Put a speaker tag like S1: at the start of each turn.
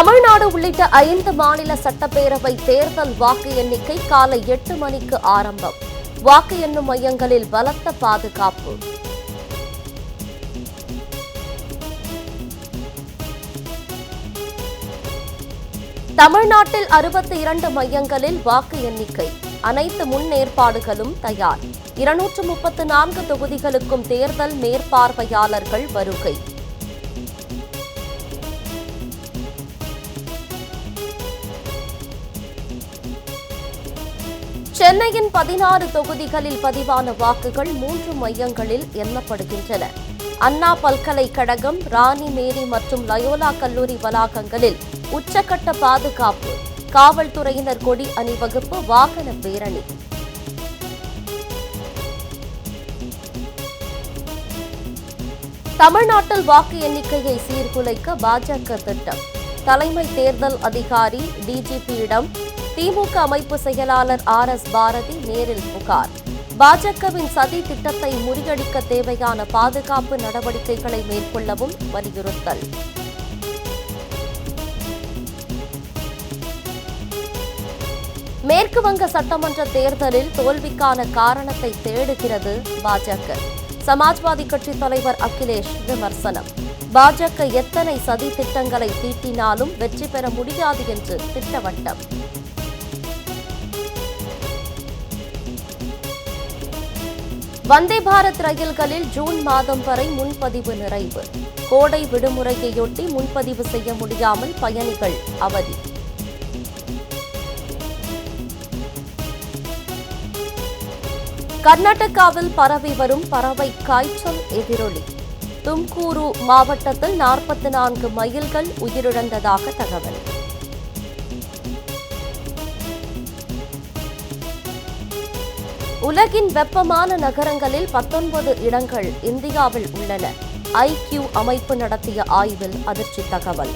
S1: தமிழ்நாடு உள்ளிட்ட 5 மாநில சட்டப்பேரவை தேர்தல் வாக்கு எண்ணிக்கை காலை 8 மணிக்கு ஆரம்பம். வாக்கு எண்ணும் மையங்களில் பலத்த பாதுகாப்பு. தமிழ்நாட்டில் 62 மையங்களில் வாக்கு எண்ணிக்கை. அனைத்து முன்னேற்பாடுகளும் தயார். 234 தொகுதிகளுக்கும் தேர்தல் மேற்பார்வையாளர்கள் வருகை. சென்னையின் 16 தொகுதிகளில் பதிவான வாக்குகள் 3 மையங்களில் எண்ணப்படுகின்றன. அண்ணா பல்கலைக்கழகம், ராணி மேரி மற்றும் லயோலா கல்லூரி வளாகங்களில் உச்சக்கட்ட பாதுகாப்பு. காவல்துறையினர் கொடி அணிவகுப்பு, வாகன பேரணி. தமிழ்நாட்டில் வாக்கு எண்ணிக்கையை சீர்குலைக்க பாஜக திட்டம். தலைமை தேர்தல் அதிகாரி டிஜிபியிடம் திமுக அமைப்பு செயலாளர் RS பாரதி நேரில் புகார். பாஜகவின் சதி திட்டத்தை முறியடிக்க தேவையான பாதுகாப்பு நடவடிக்கைகளை மேற்கொள்ளவும் வலியுறுத்தல். மேற்கு வங்க சட்டமன்ற தேர்தலில் தோல்விக்கான காரணத்தை தேடுகிறது பாஜக. சமாஜ்வாதி கட்சி தலைவர் அகிலேஷ் விமர்சனம். பாஜக எத்தனை சதி திட்டங்களை தீட்டினாலும் வெற்றி பெற முடியாது என்று திட்டவட்டம். வந்தே பாரத் ரயில்களில் ஜூன் மாதம் வரை முன்பதிவு நிறைவு. கோடை விடுமுறையையொட்டி முன்பதிவு செய்ய முடியாமல் பயணிகள் அவதி. கர்நாடகாவில் பரவி வரும் பறவை காய்ச்சல் எதிரொலி. தும்கூரு மாவட்டத்தில் 44 மயில்கள் உயிரிழந்ததாக தகவல். உலகின் வெப்பமான நகரங்களில் 19 இடங்கள் இந்தியாவில் உள்ளன. IQ அமைப்பு நடத்திய ஆய்வில் அதிர்ச்சி தகவல்.